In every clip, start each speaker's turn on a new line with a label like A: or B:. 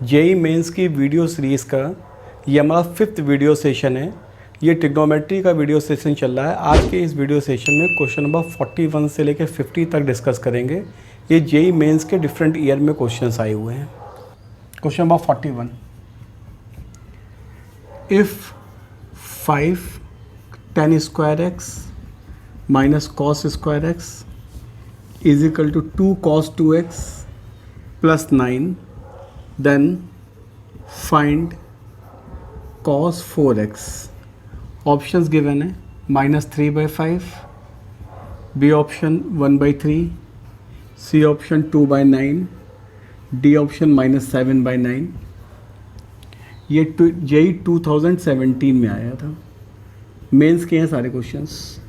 A: JEE mains की video series का ये हमारा 5th वीडियो सेशन है। ये ट्रिग्नोमेट्री का वीडियो सेशन चल रहा है। आज के इस वीडियो सेशन में क्वेश्चन नंबर 41 से लेकर 50 तक डिस्कस करेंगे। ये जेई मेंस के डिफरेंट ईयर में क्वेश्चंस आए हुए हैं। Question number 41, if 5 tan square x minus cos square x is equal to 2 cos 2x plus 9, then find cos 4x। Options given है -3/5, B option 1/3, C option 2/9, D option -7/9। ये JEE 2017 में आया था। Mains के हैं सारे क्वेश्चंस।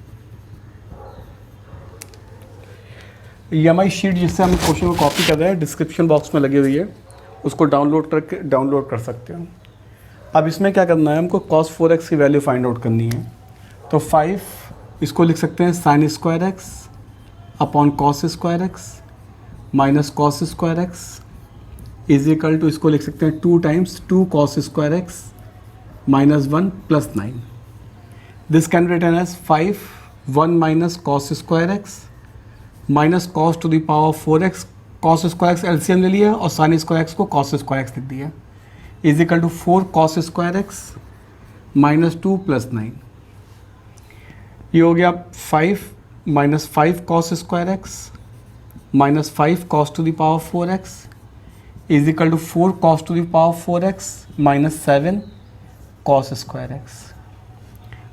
A: ये हमारी शीट जिससे हम क्वेश्चन को कॉपी कर रहे हैं डिस्क्रिप्शन बॉक्स में लगी हुई है, उसको डाउनलोड कर सकते हो। अब इसमें क्या करना है, हमको cos 4x की वैल्यू फाइंड आउट करनी है। तो 5 इसको लिख सकते हैं sin square x upon cos square x minus cos square x is equal to, इसको लिख सकते हैं 2 times 2 cos square x minus 1 plus 9। This can written as 5 1 minus cos square x minus cos to the power 4x। cos square x LCM ले लिया और sin square x को cos square x लिख दिया, is equal to 4 cos square x minus 2 plus 9। ये हो गया 5 minus 5 cos square x minus 5 cos to the power 4x is equal to 4 cos to the power 4x minus 7 cos square x.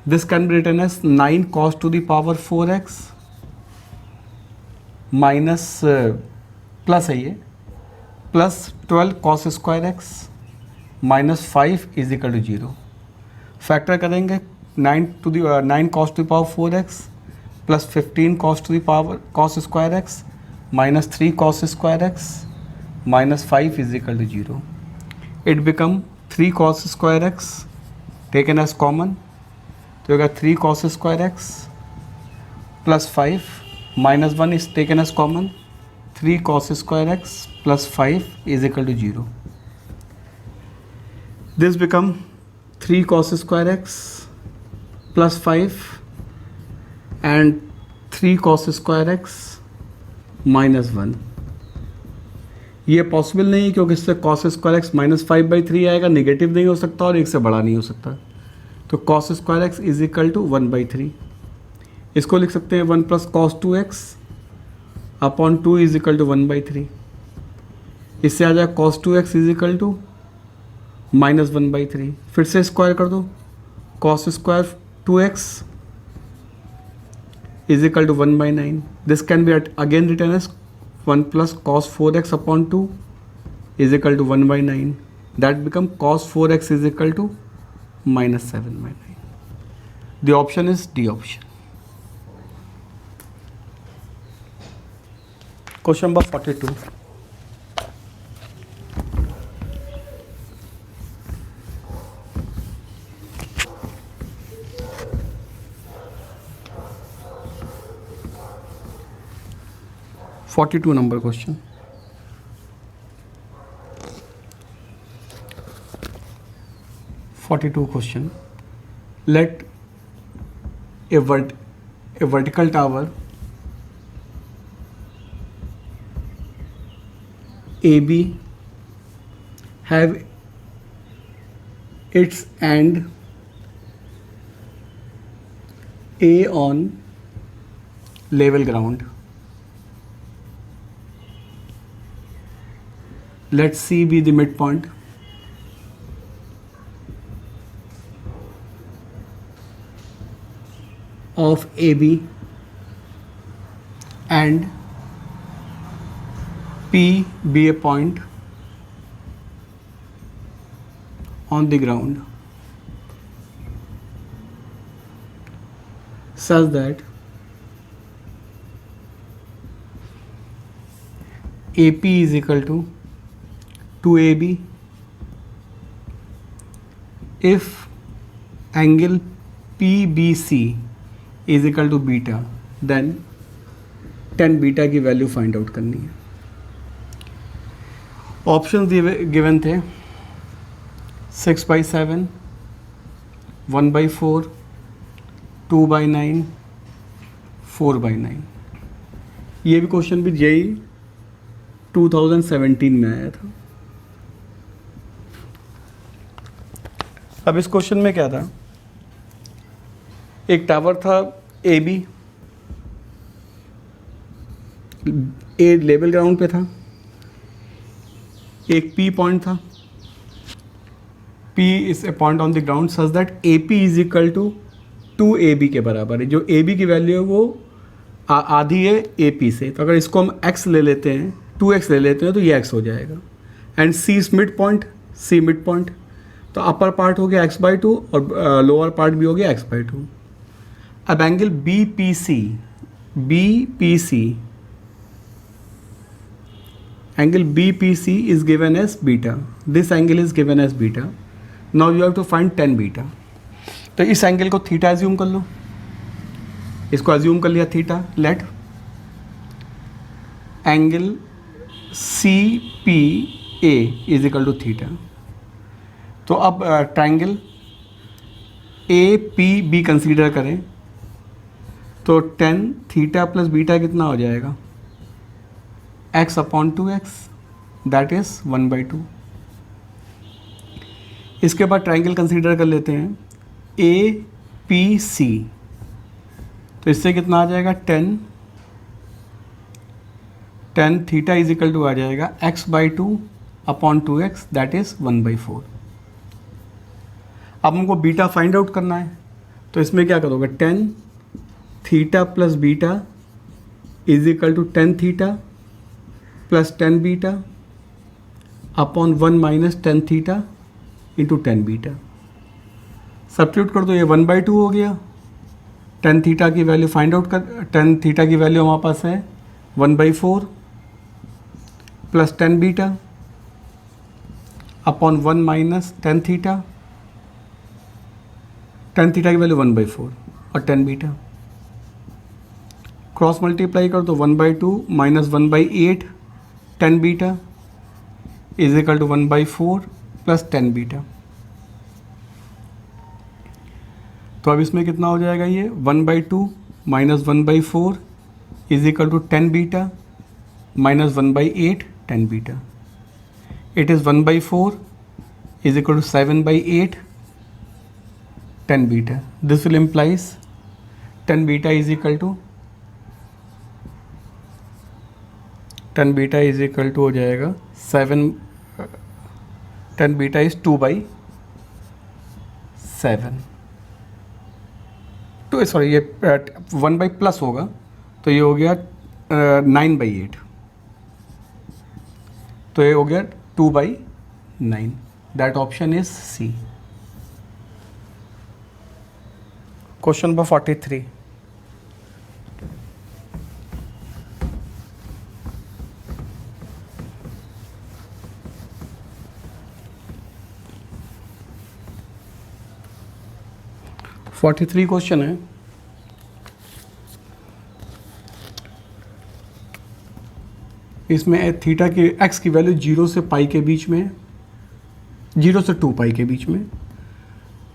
A: This can be written as 9 cos to the power 4x minus plus है ये plus 12 cos square x minus 5 is equal to 0। Factor करेंगे 9 cos to the power 4x plus 15 cos to the power cos square x minus 3 cos square x minus 5 is equal to 0। It become 3 cos square x taken as common, तो होगा 3 cos square x plus 5 minus 1 is taken as common, 3 cos square x plus 5 is equal to 0. This become 3 cos square x plus 5 and 3 cos square x minus 1। ये possible नहीं है क्योंकि इससे cos square x minus 5/3 आएगा, negative नहीं हो सकता और एक से बड़ा नहीं हो सकता। तो cos square x is equal to 1/3। इसको लिख सकते हैं 1 plus cos 2x upon 2 is equal to 1/3। इससे आ जाए cos 2x is equal to minus 1/3। फिर से स्क्वायर कर दो, cos square 2x is equal to 1/9। This can be again written as 1 plus cos 4x upon 2 is equal to 1/9। That become cos 4x is equal to minus 7/9। The option is D option. Question number 42, number question. 42 question, let a vertical tower AB have its end A on level ground. Let C be the midpoint. Of AB and P be a point on the ground such that AP is equal to 2AB if angle PBC is equal to beta, then 10 beta की value find out करनी है। Option given थे 6/7, 1/4, 2/9, 4/9। ये भी question भी JEE 2017 में आया था। अब इस क्वेश्चन में क्या था, एक टावर था A B, a level ground पे था, एक पी पॉइंट था, P is a point on the ground such that A P is equal to 2AB के बराबर है। जो ए बी की वैल्यू है वो आधी है ए पी से, तो अगर इसको हम x ले लेते हैं, 2x ले लेते हैं तो ये x हो जाएगा। And C is mid point, C mid point, तो अपर पार्ट हो गया x/2 और लोअर पार्ट भी हो गया x/2। अब angle BPC angle BPC is given as beta. This angle is given as beta. Now you have to find tan beta. तो इस एंगल को थीटा एज्यूम कर लो, इसको एज्यूम कर लिया theta. Let angle CPA is equal to theta. तो अब triangle APB consider करें तो tan थीटा प्लस बीटा कितना हो जाएगा, x/2x, दैट इज 1/2। इसके बाद ट्राइंगल कंसीडर कर लेते हैं APC, तो इससे कितना आ जाएगा, tan theta is equal to आ जाएगा x/2/2x, दैट इज 1/4। अब हमको बीटा फाइंड आउट करना है, तो इसमें क्या करोगे, tan theta plus beta is equal to tan theta plus tan beta upon 1 minus tan theta into tan beta. Substitute कर दो, ये 1/2 हो गया। tan थीटा की वैल्यू फाइंड आउट कर, tan थीटा की वैल्यू हमारे पास है 1/4 plus tan beta upon 1 minus tan theta. tan theta की वैल्यू 1/4 और tan बीटा क्रॉस मल्टीप्लाई कर दो, 1/2 minus 1/8 tan beta is equal to 1/4 plus tan beta. तो अब इसमें कितना हो जाएगा, ये 1/2 minus 1/4 is equal to tan beta minus 1/8 tan beta. It is 1/4 is equal to 7/8 tan beta. This will implies tan beta is equal to tan beta is equal to हो जाएगा 7, tan beta is 2/7, तो sorry ये 1/+ होगा, तो ये हो गया 9/8, तो ये हो गया 2/9। That option is C. Question number 43। Question है, इसमें थीटा की एक्स की वैल्यू 0 से पाई के बीच में, 0 से 2 पाई के बीच में।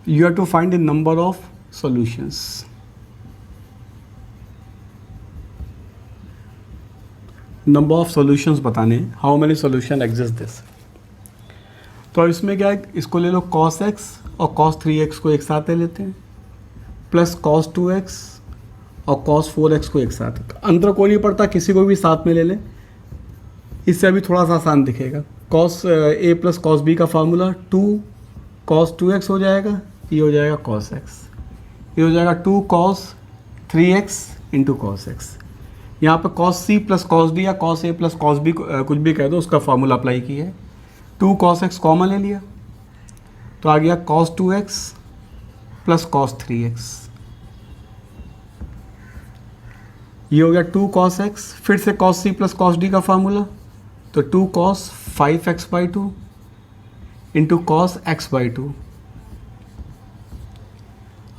A: You have to find the number of solutions. Number of solutions बताने, how many solution exist this. तो अब इसमें क्या है, इसको ले लो cos x और cos 3x को एक साथ ले लेते हैं, प्लस cos 2x और cos 4x को एक साथ। अंतर कोई नहीं पड़ता, किसी को भी साथ में ले लें, इससे अभी थोड़ा सा आसान दिखेगा। cos a plus cos b का फार्मूला 2 cos 2x हो जाएगा, ये हो जाएगा cos x, ये हो जाएगा 2 cos 3x into cos x। यहाँ पर cos c plus cos d या cos a plus cos b कुछ भी कह दो, उसका फार्मूला अप्लाई किया है। 2 cos x कॉमन ले लिया, तो आ गया cos 2x plus cos 3x, ये हो गया 2 cos x, फिर से cos c plus cos d का फार्मूला, तो 2 cos 5x/2 into cos x/2।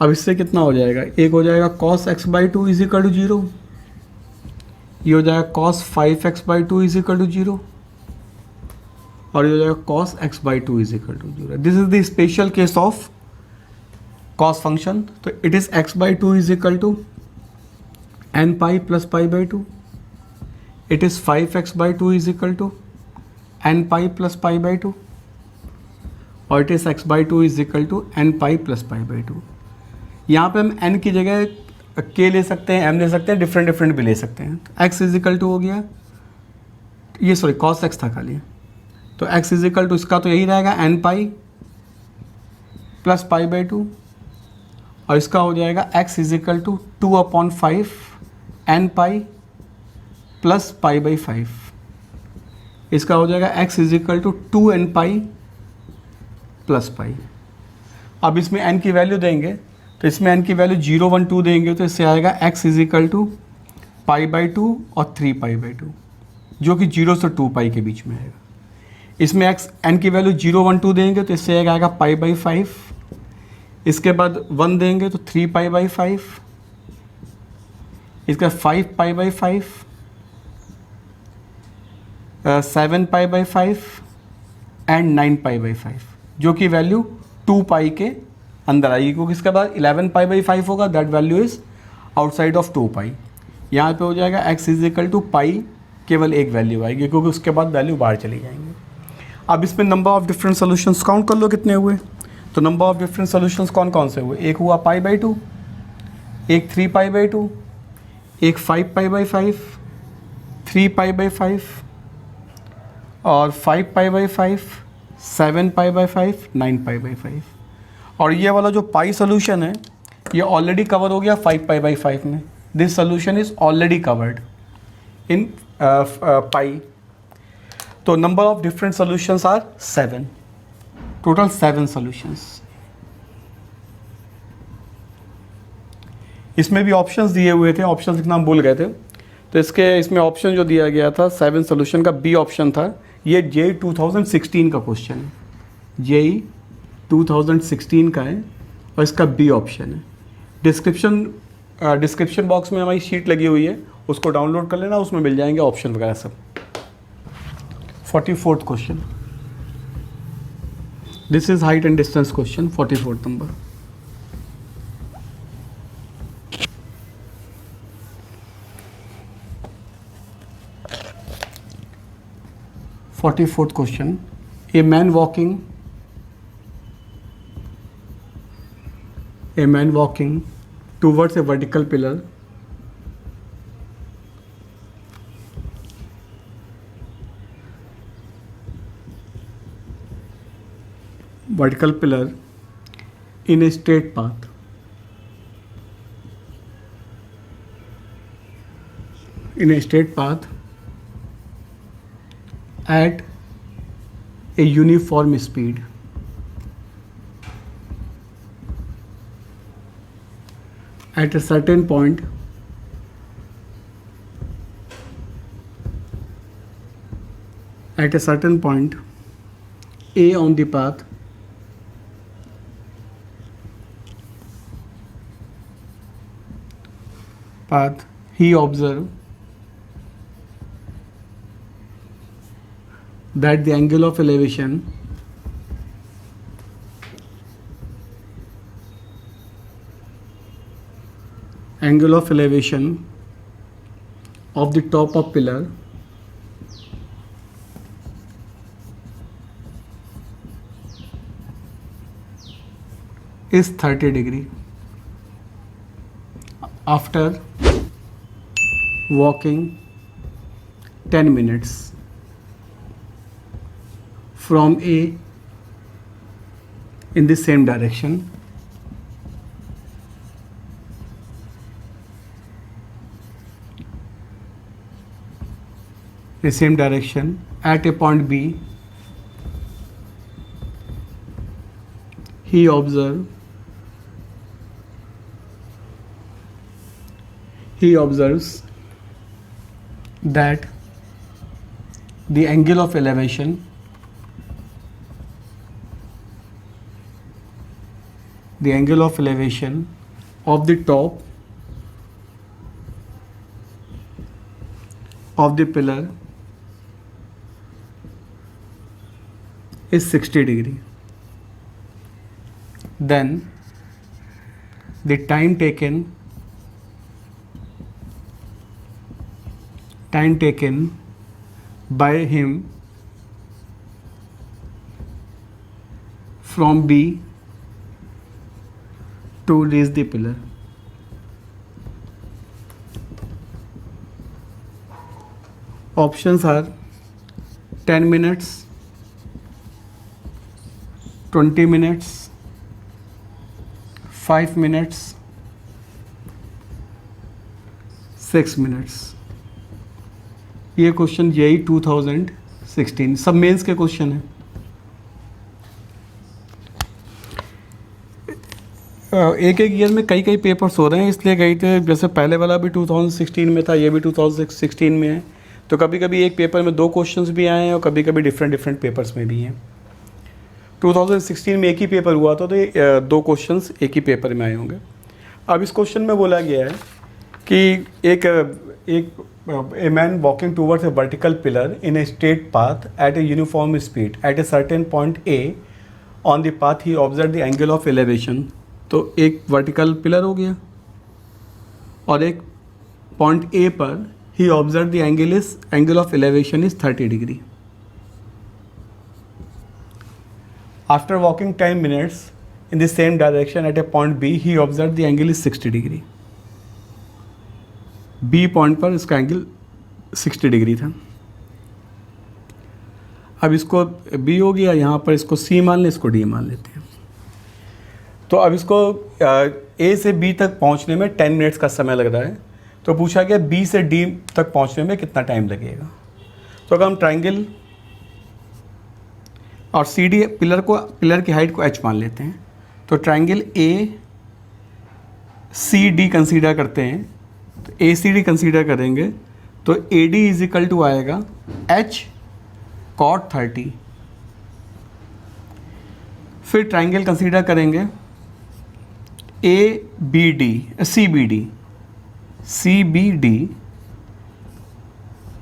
A: अब इससे कितना हो जाएगा, एक हो जाएगा cos x/2 is equal to 0, ये हो जाएगा cos 5x/2 is equal to 0, और ये हो जाएगा cos x by 2 is equal to 0। This is the special case of cos function. तो it is x by 2 is equal to n pi plus pi by 2। It is 5x by 2 is equal to n pi plus pi by 2। और it is x by 2 is equal to n pi plus pi by 2। यहाँ पे हम n की जगह k ले सकते हैं, m ले सकते हैं, डिफरेंट भी ले सकते हैं। तो x इज इक्वल टू हो गया, ये सॉरी cos x था खाली, तो x इज इक्वल टू इसका तो यही रहेगा n pi plus pi by 2। और इसका हो जाएगा x is equal to 2/5 n pi plus pi by 5। इसका हो जाएगा x is equal to 2n pi plus pi. अब इसमें n की वैल्यू देंगे, तो इसमें n की वैल्यू 0 1 2 देंगे, तो इससे आएगा x is equal to pi by 2 और 3 पाई बाई 2, जो कि 0 से 2 पाई के बीच में आएगा। इसमें n की वैल्यू 0 1 2 देंगे, तो इससे आएगा पाई बाई 5। इसके बाद 1 देंगे तो 3 पाई बाई 5, इसका 5 पाई by 5, 7 pi by 5 and 9 pi by 5, जो कि वैल्यू 2 पाई के अंदर आएगी, क्योंकि इसके बाद 11 पाई बाई 5 होगा, that value is outside of 2 पाई। यहाँ पे हो जाएगा x इज इक्वल टू पाई, केवल एक वैल्यू आएगी, क्योंकि उसके बाद वैल्यू बाहर चली जाएंगी। अब इसमें number of different solutions count कर लो कितने हुए। तो नंबर ऑफ डिफरेंट सोल्यूशंस कौन कौन से हुए, एक हुआ पाई बाई 2, एक 3 पाई बाई 2, एक 5 पाई बाई 5, 3 पाई बाई 5 और 5 पाई by 5, 7 pi by 5, 9 pi by 5। और ये वाला जो पाई सोल्यूशन है ये ऑलरेडी कवर हो गया 5 पाई बाई 5 में। This solution is already covered in pi. तो number of different solutions are 7, total 7 solutions. इसमें भी ऑप्शंस दिए हुए थे, ऑप्शंस लिखना हम भूल गए थे, तो इसमें ऑप्शन जो दिया गया था 7 सोल्यूशन का बी ऑप्शन था। ये JEE 2016 का क्वेश्चन है, JEE 2016 का है और इसका बी ऑप्शन है। डिस्क्रिप्शन बॉक्स में हमारी शीट लगी हुई है, उसको डाउनलोड कर लेना, उसमें मिल जाएंगे ऑप्शन वगैरह सब। 44th question, this is height and distance question, 44th number. Forty-fourth question, a man walking towards a vertical pillar in a straight path at a uniform speed. At a certain point, A on the path he observed that the angle of elevation of the top of pillar is 30 degree. After walking 10 minutes from A in the same direction, at a point B, he observes that the angle of elevation of the top of the pillar is 60 degree. Then the time taken by him from B to reach the pillar. Options are 10 minutes, 20 minutes, 5 minutes, 6 minutes. ये question JEE 2016 सब mains के question है। एक एक year में कई कई papers हो रहे हैं, इसलिए कई थे, जैसे पहले वाला भी 2016 में था, ये भी 2016 में है, तो कभी कभी एक पेपर में 2 क्वेश्चंस भी आए हैं और कभी कभी डिफरेंट पेपर्स में भी हैं। 2016 में एक ही पेपर हुआ था, तो ये 2 क्वेश्चंस एक ही पेपर में आए होंगे। अब इस क्वेश्चन में बोला गया है कि एक a man walking towards a vertical pillar in a straight path at a uniform speed at a certain point A on the path he observed the angle of elevation। तो एक वर्टिकल पिलर हो गया और एक point A पर he observed the angle of elevation is 30 degree। After walking 10 minutes in the same direction at a point B he observed the angle is 60 degree। B point पर इसका angle 60 degree था। अब इसको B हो गया, यहाँ पर इसको सी मान लें, इसको डी मान लेते हैं। तो अब इसको ए से बी तक पहुँचने में 10 मिनट्स का समय लग रहा है, तो पूछा गया बी से डी तक पहुँचने में कितना टाइम लगेगा। तो अगर हम ट्राइंगल और सी डी पिलर की हाइट को एच मान लेते हैं, तो triangle A C D consider करते हैं, तो ए सी डी कंसीडर करेंगे तो A D is equal to आएगा एच कॉट 30। फिर ट्राइंगल कंसीडर करेंगे A B D C B D,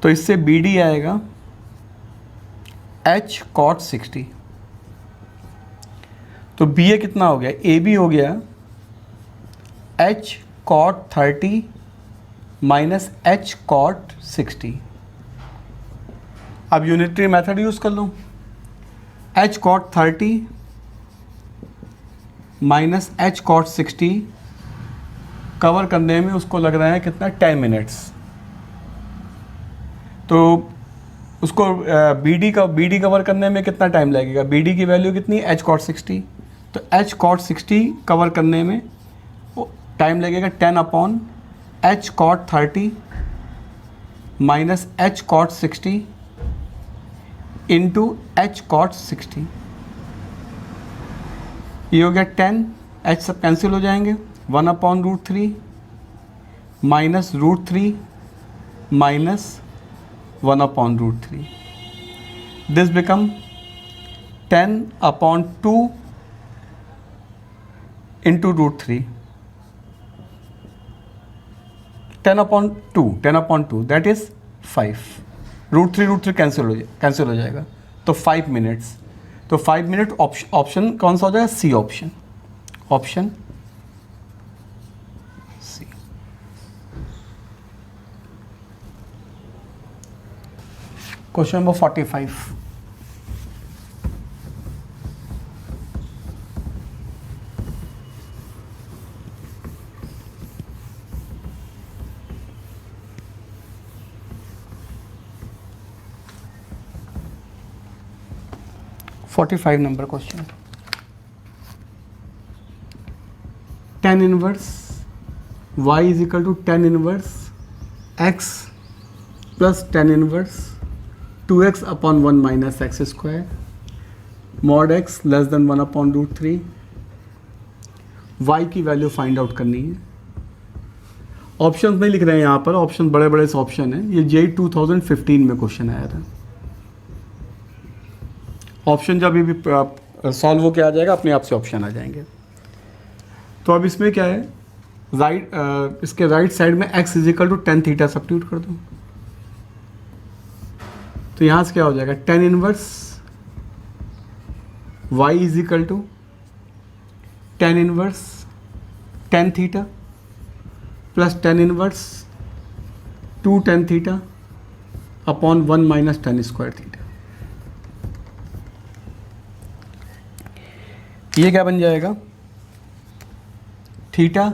A: तो इससे बी डी आएगा एच कॉट 60। तो बी ए कितना हो गया, ए बी हो गया H cot 30 minus H cot 60। अब यूनिटरी मेथड यूज़ कर लो, H cot 30 minus H cot 60 cover करने में उसको लग रहा है कितना, 10 मिनट्स। तो उसको बी डी कवर करने में कितना टाइम लगेगा, बी डी की वैल्यू कितनी, एच कॉट 60, तो एच कॉट 60 कवर करने में टाइम लगेगा 10 upon H cot 30 minus H cot 60 into H cot 60। ये हो गया 10, एच सब कैंसिल हो जाएंगे, 1 upon √3 minus √3 minus 1 upon √3। This become 10 upon 2 into √3, 10 upon 2 that is 5। √3 cancel हो जाएगा, तो 5 मिनट्स। तो 5 मिनट ऑप्शन कौन सा हो जाएगा, C option C. Question number 45। Number question, tan inverse y is equal to tan inverse x plus tan inverse 2x upon 1 minus x square mod x less than 1 upon √3। y की value find out करनी है। Option नहीं लिख रहे हैं यहाँ पर, option बड़े बड़े से ऑप्शन है। ये जेई 2015 में क्वेश्चन आया था। ऑप्शन जब भी सॉल्व होके आ जाएगा अपने आप से ऑप्शन आ जाएंगे। तो अब इसमें क्या है, इसके राइट साइड में x is equal to tan theta substitute कर दो, तो यहाँ से क्या हो जाएगा tan inverse y is equal to tan inverse tan theta plus tan inverse two tan theta upon one minus tan square theta. ये क्या बन जाएगा, थीटा,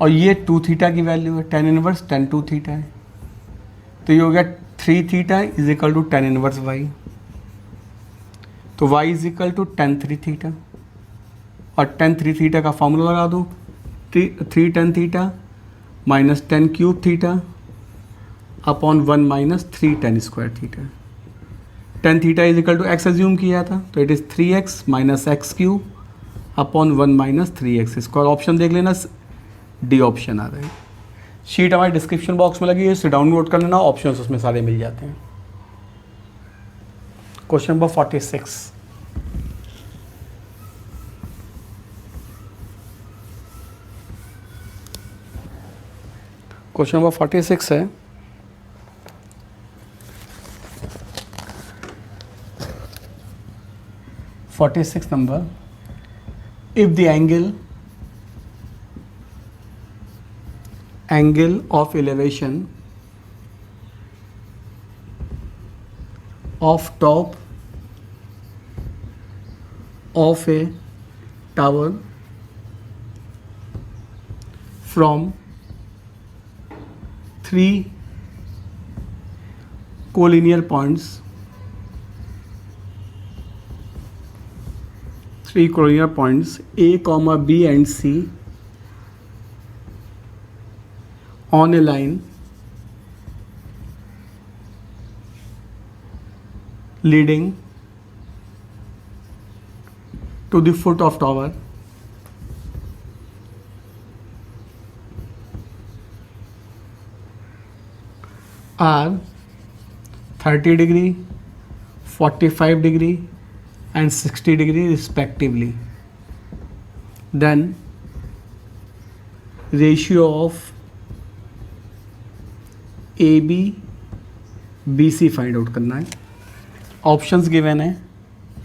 A: और ये टू थीटा की वैल्यू है, tan inverse tan two theta है, तो ये हो गया three theta is equal to tan inverse y. तो y is equal to tan three theta, और टेन थ्री थीटा का फॉर्मूला लगा दो, three tan theta minus tan cube theta upon one minus three tan square theta. Tan theta is equal to x assume किया था, तो it is three x minus x cube upon one minus three x square. Option देख लेना, D option आ रहा है। Sheet हमारे description box में लगी है, इसे डाउनलोड कर लेना, ऑप्शंस उसमें सारे मिल जाते हैं। क्वेश्चन नंबर 46, क्वेश्चन नंबर 46 है, number, if the angle of elevation of top of a tower from three collinear points A, B and C on a line leading to the foot of tower are 30 degree, 45 degree and 60 degree respectively, then ratio of AB BC find out करना है। Options given है,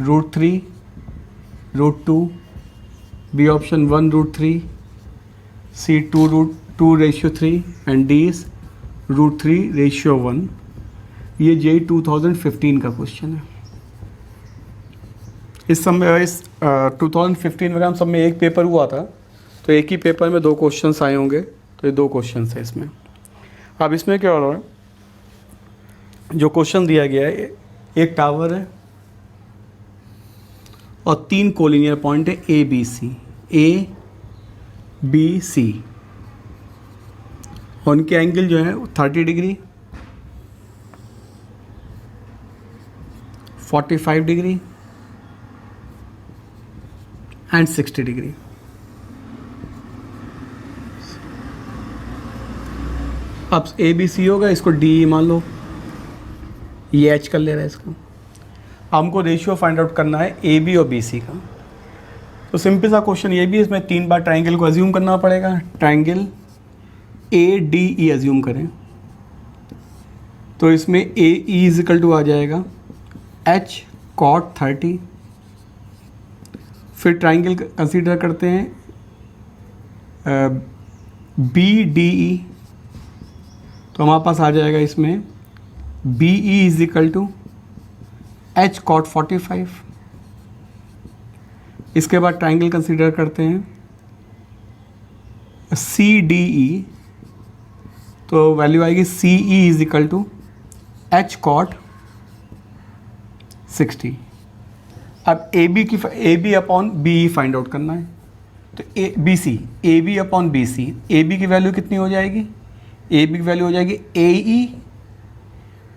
A: √3, √2, B option 1 √3, C 2√2/3 and D is √3/1। ये JEE 2015 का question है। इस समय 2015 वगैरह सब में एक पेपर हुआ था, तो एक ही पेपर में दो क्वेश्चंस आए होंगे, तो ये दो क्वेश्चंस हैं इसमें। अब इसमें क्या हो रहा है, जो क्वेश्चन दिया गया है, एक टावर है और तीन कोलिनियर पॉइंट है ए बी सी, उनके एंगल जो है 30 डिग्री, 45 डिग्री एंड 60 डिग्री। अब ए बी सी होगा, इसको डी मान लो, ये एच कर ले रहा है इसको। हमको रेशियो फाइंड आउट करना है ए बी और बी सी का। तो सिंपल सा क्वेश्चन ये भी, इसमें तीन बार ट्राइंगल को अज्यूम करना पड़ेगा। Triangle A D E assume करें, तो इसमें ए ई इज इक्वल टू आ जाएगा एच कॉट 30। फिर ट्राइंगल कंसीडर करते हैं बी डी ई, तो हमारे पास आ जाएगा इसमें B E is equal to H cot 45। इसके बाद ट्राइंगल कंसीडर करते हैं सी डी ई, तो वैल्यू आएगी C E is equal to H cot 60। अब A B upon B E find out करना है, तो A B upon B C, A B की वैल्यू कितनी हो जाएगी, ए बी की वैल्यू हो जाएगी ए ई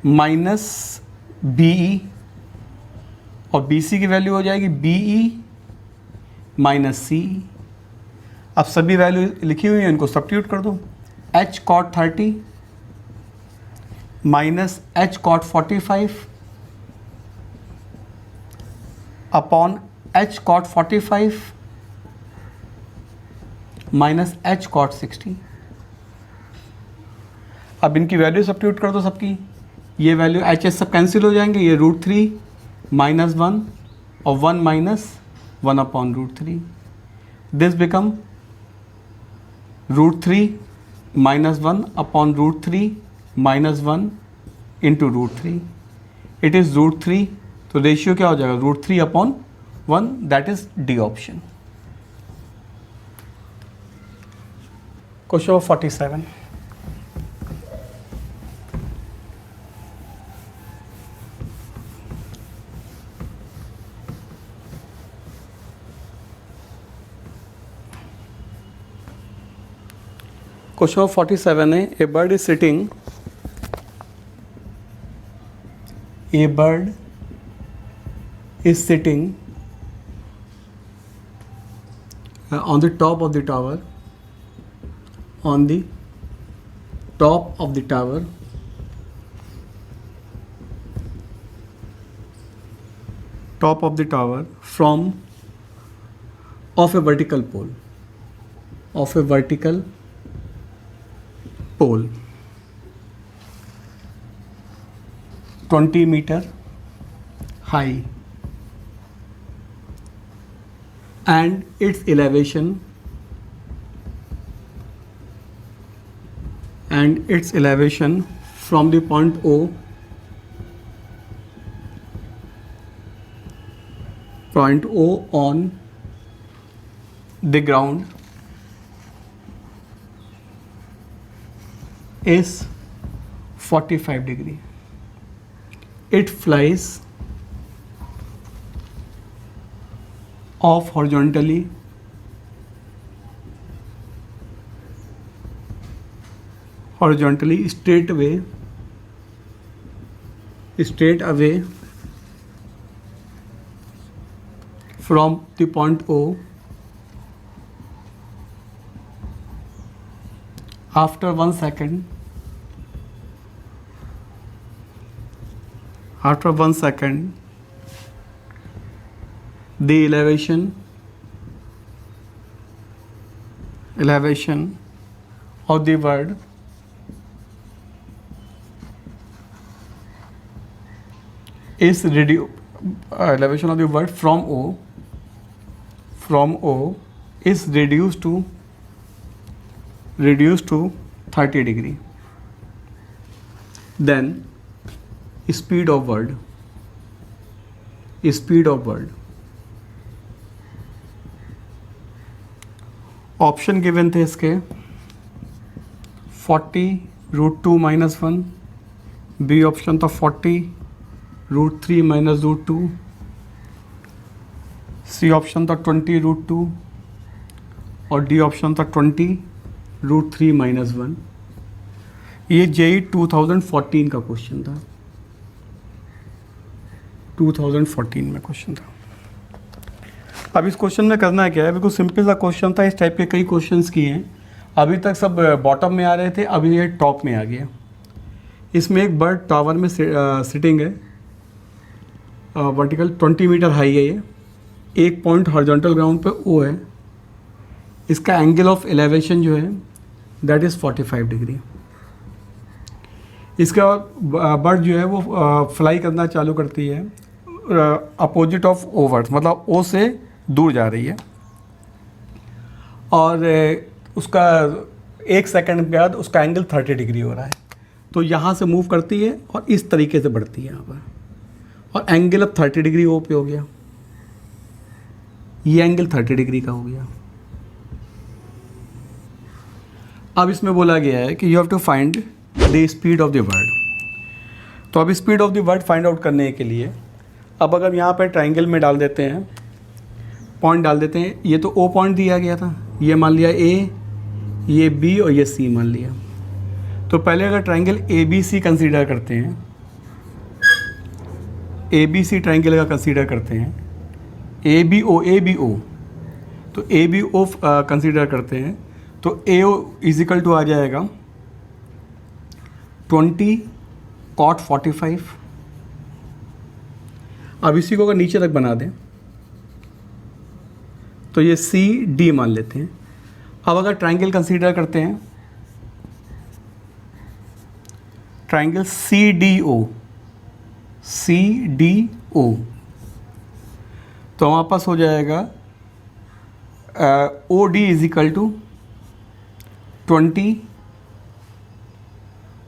A: माइनस बी ई, और बी सी की वैल्यू हो जाएगी बी ई माइनस सी। अब सभी वैल्यू लिखी हुई है, इनको सब्स्टिट्यूट कर दो। H cot 30 minus H cot 45 upon H cot 45 minus H cot 60। अब इनकी वैल्यू सब्स्टिट्यूट कर दो सबकी, ये वैल्यू एच एस सब कैंसिल हो जाएंगे, ये √3 -1 और 1 minus 1/√3. This become √3 minus 1/√3 minus 1 into √3. It is √3, तो रेशियो क्या हो जाएगा √3/1. That is D option. Question 47. Question 47 है, a bird is sitting on the top of the tower, from of a vertical pole 20 meter high, and its elevation from the point O on the ground is 45 degree. It flies off horizontally straight away from the point O after 1 second. The elevation of the bird is elevation of the bird from O is reduced to 30 degree. Then speed of bird option given थे इसके 40 √2 - 1, B option था 40 √3 - √2, C option था 20 √2 और D option था 20 √3 - 1. ये JEE 2014 का question था. 2014 में क्वेश्चन था. अब इस क्वेश्चन में करना क्या है, बिल्कुल सिंपल सा क्वेश्चन था. इस टाइप के कई क्वेश्चंस किए हैं. अभी तक सब बॉटम में आ रहे थे, अभी ये टॉप में आ गया. इसमें एक बर्ड टावर में सिटिंग है, वर्टिकल 20 मीटर हाई है. ये एक पॉइंट हॉरिजॉन्टल ग्राउंड पे ओ है. इसका एंगल ऑफ एलिवेशन जो है दैट इज़ 45 डिग्री. इसका बर्ड जो है वो फ्लाई करना चालू करती है अपोजिट ऑफ ओवर्स, मतलब ओ से दूर जा रही है. और उसका 1 सेकंड के बाद उसका एंगल 30 डिग्री हो रहा है. तो यहाँ से मूव करती है और इस तरीके से बढ़ती है यहाँ पर, और एंगल अब 30 डिग्री ओ पे हो गया. ये एंगल 30 डिग्री का हो गया. अब इसमें बोला गया है कि you have to find the speed of the bird. तो अब speed of the bird find out करने के लिए अब अगर यहाँ पर ट्राइंगल में डाल देते हैं, पॉइंट डाल देते हैं. ये तो ओ पॉइंट दिया गया था, ये मान लिया ए, ये बी और ये सी मान लिया. तो पहले अगर triangle A B C consider करते हैं, ए बी सी ट्राइंगल का कंसीडर करते हैं, ए बी ओ, तो ए बी ओ कंसीडर करते हैं. तो ए ओ इजिकल टू आ जाएगा 20 cot 45. अब इसी को अगर नीचे तक बना दें तो ये सी डी मान लेते हैं. अब अगर ट्राइंगल कंसीडर करते हैं, ट्राइंगल सी डी ओ, तो हमारे पास हो जाएगा O D is equal to 20,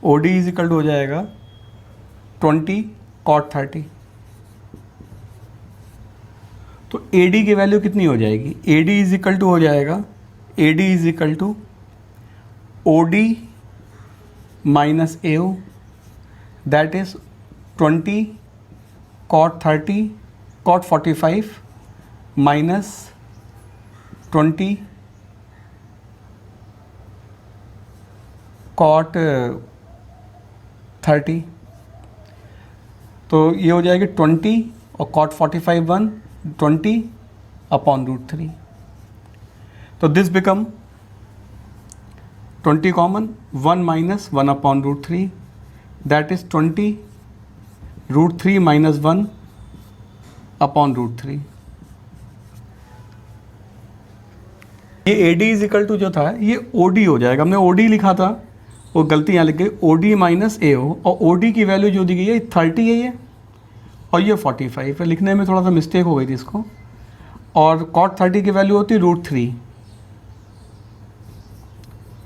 A: O D is equal to हो जाएगा 20 cot 30। तो ए डी की वैल्यू कितनी हो जाएगी? A D is equal to हो जाएगा, A D is equal to O D minus A O, that is 20 cot 30 cot 45 माइनस 20 cot 30। तो ये हो जाएगी 20 और cot 45 1, 20 अपॉन √3। तो this become 20 common, 1 minus 1 upon √3, that is 20 √3 minus 1 upon √3। ये A D is equal to जो था ये ओ डी हो जाएगा। हमने ओ डी लिखा था, वो गलती यहाँ लिख गई, ओ डी माइनस ए ओ, और ओ डी की वैल्यू जो दी गई है 30 है ये, और ये 45 है। लिखने में थोड़ा सा मिस्टेक हो गई थी इसको। और cot 30 की वैल्यू होती है √3,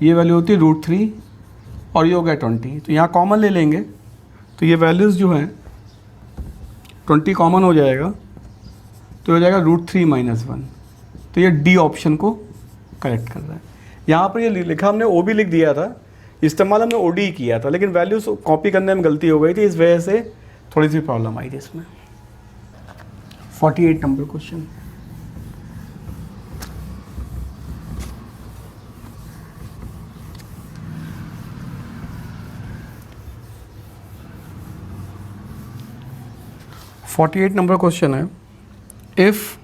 A: ये वैल्यू होती है √3, और ये हो गया 20। तो यहाँ कॉमन ले लेंगे, तो ये वैल्यूज़ जो हैं 20 कॉमन हो जाएगा, तो हो जाएगा √3 माइनस 1। तो ये डी ऑप्शन को करेक्ट कर रहा है। यहाँ पर ये लिखा हमने ओ भी लिख दिया था, इस्तेमाल हमने ओ डी किया था, लेकिन वैल्यूज़ कॉपी करने में गलती हो गई थी, इस वजह से थोड़ी सी प्रॉब्लम आई थी इसमें। 48 नंबर क्वेश्चन। नंबर क्वेश्चन है, if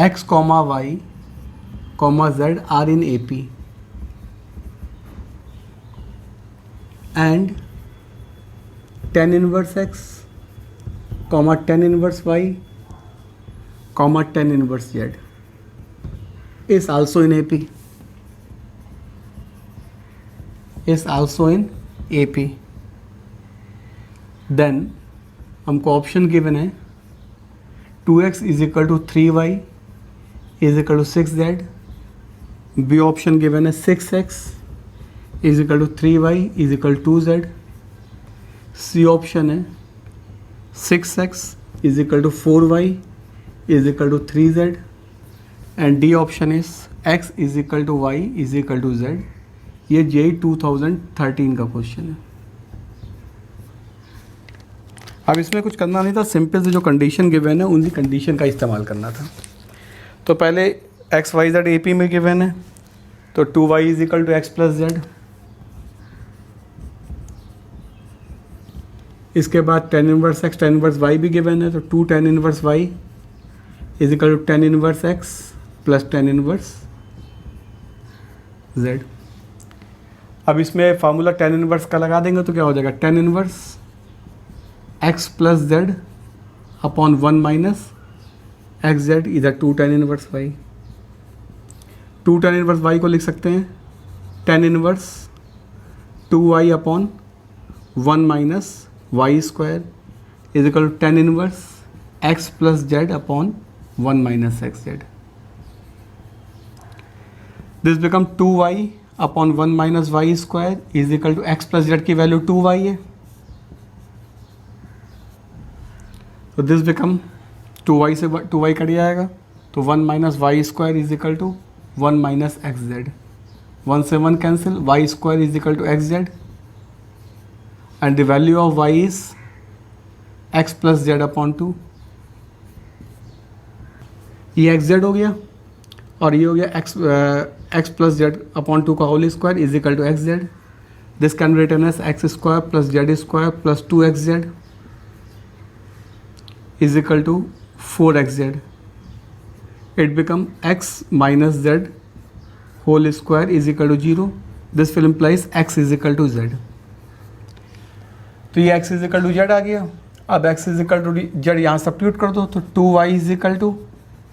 A: x, y, z are in AP and tan inverse x, tan inverse y, tan inverse z is also in AP, then हमको ऑप्शन गिवन है 2x is equal to 3y is equal to 6z, B option given है 6x is equal to 3y is equal to 2z, C option है 6x is equal to 4y is equal to 3z, and D option is x is equal to y is equal to z। ये JEE 2013 का question है। अब इसमें कुछ करना नहीं था, सिंपल से जो कंडीशन गिवन है उन्हीं कंडीशन का इस्तेमाल करना था। तो पहले एक्स वाई जेड AP में गिवन है, तो 2y is equal to x plus z. इसके बाद tan inverse x tan inverse y भी गिवन है, तो 2 tan inverse y is equal to tan inverse x plus tan inverse z। अब इसमें फार्मूला tan इनवर्स का लगा देंगे तो क्या हो जाएगा, tan inverse x plus z upon 1 minus x z, इधर 2 tan inverse y। 2 tan inverse y को लिख सकते हैं tan inverse 2y upon 1 minus y square is equal to tan inverse x plus z upon 1 minus x z. This become 2y upon 1 minus y square is equal to x plus z की value 2y है, तो this become 2y से 2y cut जाएगा, तो 1 minus y square is equal to 1 minus x z, 1 से 1 cancel, y square is equal to x z, and the value of y is x plus z upon 2। ये x Z हो गया, और ये हो गया एक्स प्लस जेड अपॉन 2 का whole square is equal to x z. This can be written as x square plus z square plus 2xz is equal to 4xz. It become x minus z whole square is equal to 0. This will implies x is equal to z. तो ये x is equal to z आ गया। अब x is equal to z यहाँ substitute कर दो, तो 2y is equal to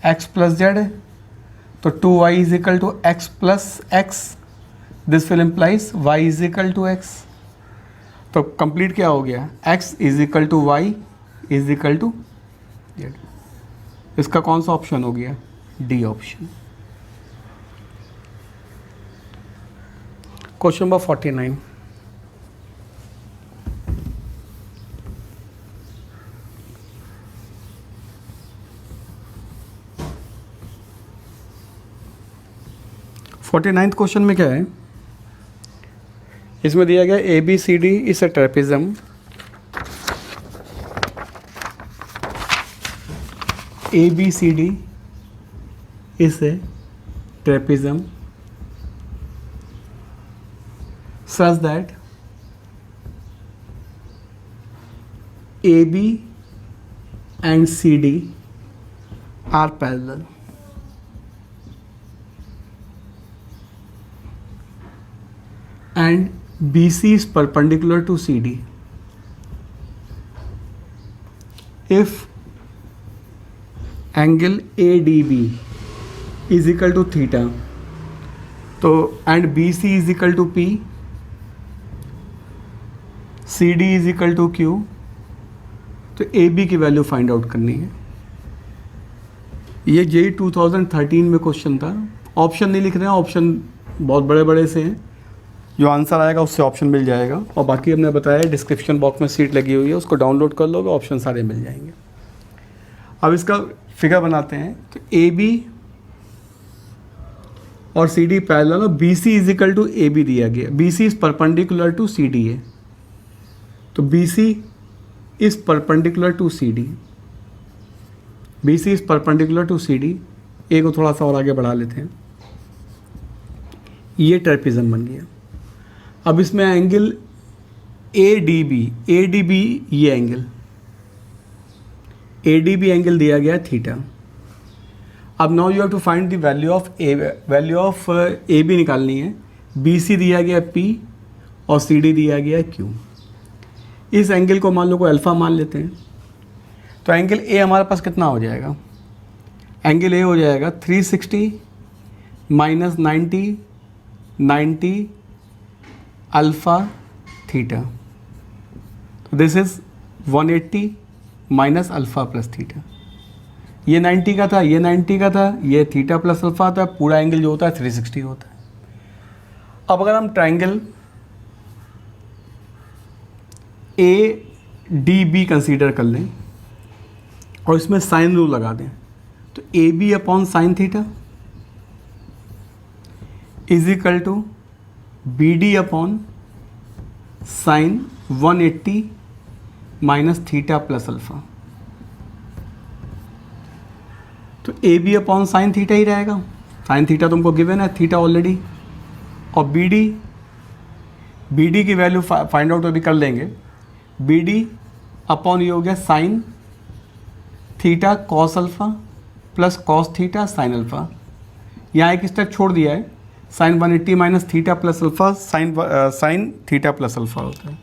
A: x plus z है, तो 2y is equal to x plus x. This will implies y is equal to x. तो complete क्या हो गया, x is equal to y is equal to z. इसका कौन सा option हो गया, D option. Question number 49। Forty ninth question में क्या है, इसमें दिया गया A B C D is a trapezium, A B C D is a trapezium such that AB and CD are parallel. And BC is perpendicular to CD. If angle ADB is equal to theta, तो and BC is equal to P, CD is equal to Q, तो A B की value find out करनी है। ये JEE 2013 में question था। Option नहीं लिख रहे हैं, ऑप्शन बहुत बड़े बड़े से हैं, जो आंसर आएगा उससे ऑप्शन मिल जाएगा। और बाकी हमने बताया डिस्क्रिप्शन बॉक्स में सीट लगी हुई है, उसको डाउनलोड कर लोगे, ऑप्शन सारे मिल जाएंगे। अब इसका फिगर बनाते हैं। तो ए बी और सी डी पैरेलल, और B C is equal to A B दिया गया। B C is perpendicular to C D है, तो B C is perpendicular to C D. B C is perpendicular to C D. A को थोड़ा सा और आगे बढ़ा लेते हैं। ये ट्रेपिज्म बन गया। अब इसमें एंगल ए डी बी, ये angle A D B angle दिया गया थीटा। अब now you have to find the value of A, value of A B निकालनी है। बी सी दिया गया पी और सी डी दिया गया क्यू। इस एंगल को मान लो कोई अल्फ़ा मान लेते हैं, तो एंगल ए हमारे पास कितना हो जाएगा, एंगल ए हो जाएगा 360 माइनस 90 अल्फ़ा थीटा। तो this is 180 minus alpha plus theta. ये 90 का था, ये 90 का था, ये थीटा प्लस अल्फ़ा था, पूरा एंगल जो होता है 360 होता है। अब अगर हम triangle A D B consider कर लें और इसमें साइन रूल लगा दें, तो A B upon sine theta is equal to B D upon sine 180 minus theta plus alpha. तो A B upon sine theta ही रहेगा। साइन थीटा तुमको गिवन है, थीटा ऑलरेडी। और बी डी की वैल्यू फाइंड आउट अभी कर लेंगे। बी डी अपॉन ये हो गया sine theta cos alpha plus cos theta sine alpha. यहाँ एक स्टेप छोड़ दिया है, sine 180 minus theta plus alpha sine theta plus alpha होता है।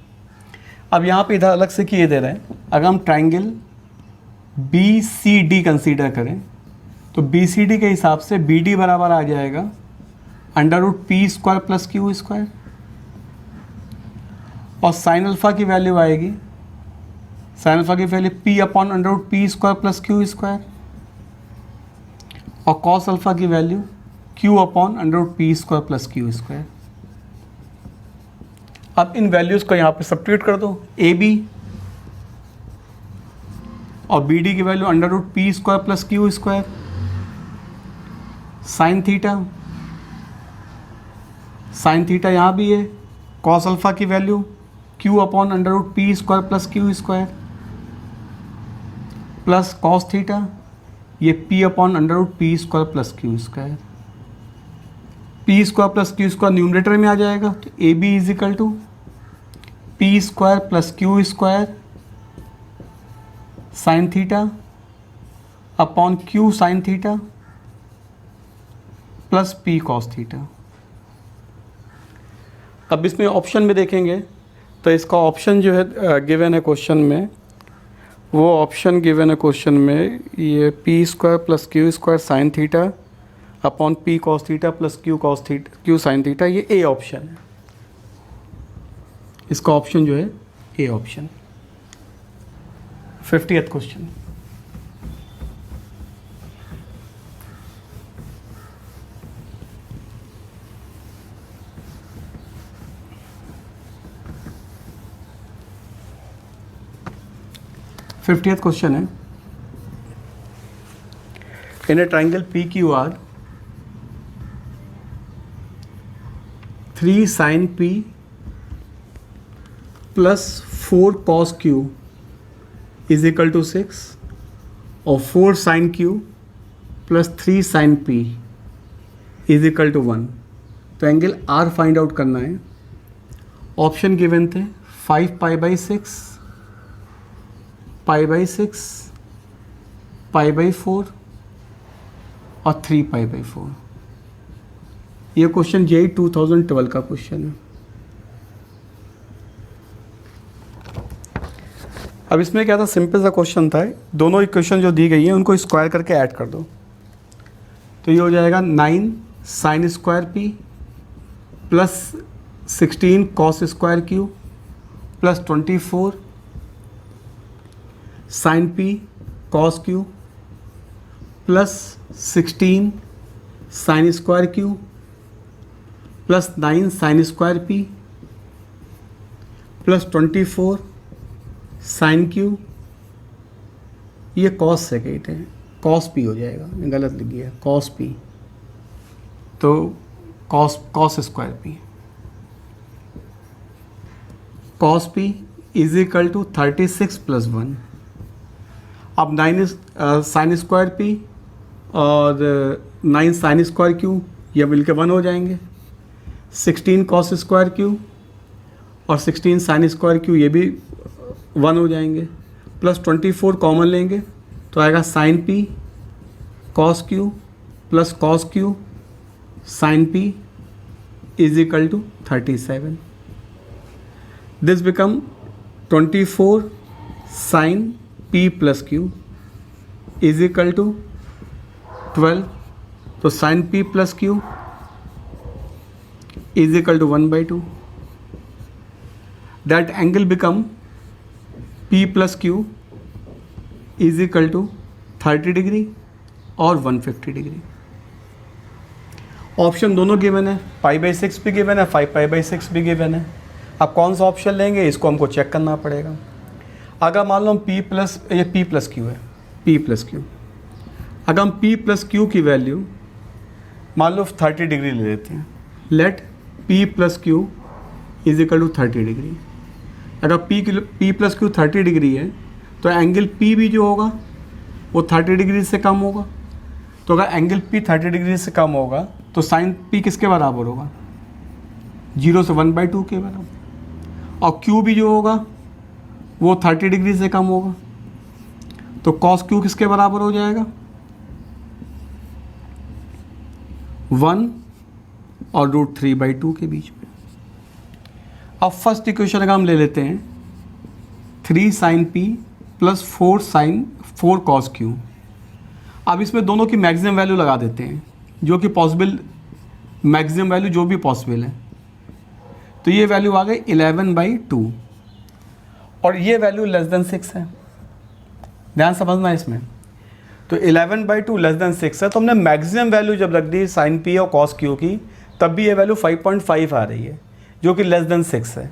A: अब यहाँ पे इधर अलग से किए दे रहे हैं। अगर हम triangle B C D consider करें, तो बी सी डी के हिसाब से बी डी बराबर आ जाएगा √p² प्लस q², और साइन अल्फ़ा की वैल्यू आएगी, साइन अल्फ़ा की value p upon √p² plus q², और कॉस अल्फ़ा की value q upon √p² plus q²। अब इन वैल्यूज़ को यहाँ पे सब्स्टिट्यूट कर दो। ए बी और बी डी की value √p² plus q², sine theta यहाँ भी है, कॉस अल्फ़ा की value q upon √p² plus q², plus cos theta ये p upon √p² plus q²। p² plus q² numerator में आ जाएगा, तो A B is equal to p² plus q² sine theta upon q sine theta plus p cos theta. अब इसमें option में देखेंगे तो इसका ऑप्शन जो है गिवन है क्वेश्चन में, वो ऑप्शन गिवन है क्वेश्चन में ये p² plus q² sine theta upon p cos theta plus q cos theta q sine theta, ये ए ऑप्शन है। इसका ऑप्शन जो है A option. 50th question. Fiftieth question है, in a triangle P Q R 3 sin p plus 4 cos q is equal to 6 और 4 sin q plus 3 sin p is equal to 1। तो angle are find out करना है। Option given थे 5 π/6, π/6, π/4 और 3 π/4। ये question JEE 2012 का question है। अब इसमें क्या था, सिंपल सा क्वेश्चन था, दोनों इक्वेशन जो दी गई है उनको स्क्वायर करके ऐड कर दो। तो ये हो जाएगा 9 sin square P plus 16 cos square Q plus 24 sin p cos q plus 16 sin square q plus 9 sin square p plus 24 sin q। ये cos सेकेंड है, cos p हो जाएगा, गलत लिख गया cos p, तो cos square p, cos p is equal to 36 plus 1। अब 9 sine square P और 9 साइन स्क्वायर क्यू ये मिलके 1 हो जाएंगे। 16 कॉस स्क्वायर क्यू और 16 साइन स्क्वायर क्यू ये भी 1 हो जाएंगे। प्लस 24 कॉमन लेंगे तो आएगा sine p cos q plus cos q sine p is equal to 37। This become 24 sine p plus q is equal to 12। तो sine p plus q is equal to 1/2। That angle become p plus q is equal to 30 degree और 150 degree. Option दोनों given है, π/6 भी given है, 5 π/6 भी given है। अब कौन सा ऑप्शन लेंगे इसको हमको चेक करना पड़ेगा। अगर मान लो हम p प्लस क्यू है, p प्लस क्यू, अगर हम p प्लस क्यू की वैल्यू मान लो 30 डिग्री ले लेते हैं, let p plus q is equal to 30 degree. अगर p प्लस क्यू 30 डिग्री है तो एंगल p भी जो होगा वो 30 डिग्री से कम होगा। तो अगर एंगल p 30 डिग्री से कम होगा तो साइन p किसके बराबर होगा, 0 से 1/2 के बराबर। और q भी जो होगा वो 30 डिग्री से कम होगा, तो कॉस क्यू किसके बराबर हो जाएगा, 1 और √3/2 के बीच में। अब फर्स्ट इक्वेशन अगर हम ले लेते हैं 3 sin p plus 4 cos q। अब इसमें दोनों की मैक्सिमम वैल्यू लगा देते हैं, जो कि पॉसिबल मैक्सिमम वैल्यू जो भी पॉसिबल है। तो ये वैल्यू आ गई 11/2 और ये वैल्यू लेस देन 6 है। ध्यान समझना है इसमें। तो 11/2 लेस देन 6 है, तो हमने मैक्सिमम वैल्यू जब रख दी साइन पी और कॉस क्यू की, तब भी ये वैल्यू 5.5 आ रही है, जो कि लेस देन 6 है।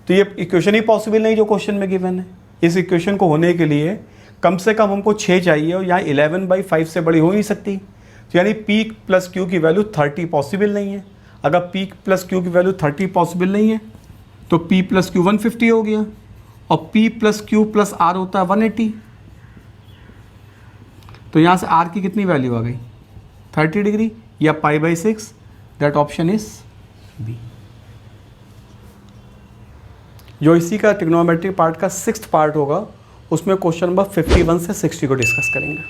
A: तो ये इक्वेशन ही पॉसिबल नहीं जो क्वेश्चन में गिवन है। इस इक्वेशन को होने के लिए कम से कम हमको 6 चाहिए और यहाँ 11/5 से बड़ी हो नहीं सकती। तो यानी p प्लस क्यू की वैल्यू 30 पॉसिबल नहीं है। अगर p प्लस क्यू की वैल्यू 30 पॉसिबल नहीं है तो p प्लस क्यू 150 हो गया और p plus Q plus r होता है 180। तो यहाँ से r की कितनी वैल्यू आ गई, 30 डिग्री या π/6। That option is B. जो इसी का ट्रिग्नोमेट्री पार्ट का 6th पार्ट होगा, उसमें क्वेश्चन नंबर 51 से 60 को डिस्कस करेंगे।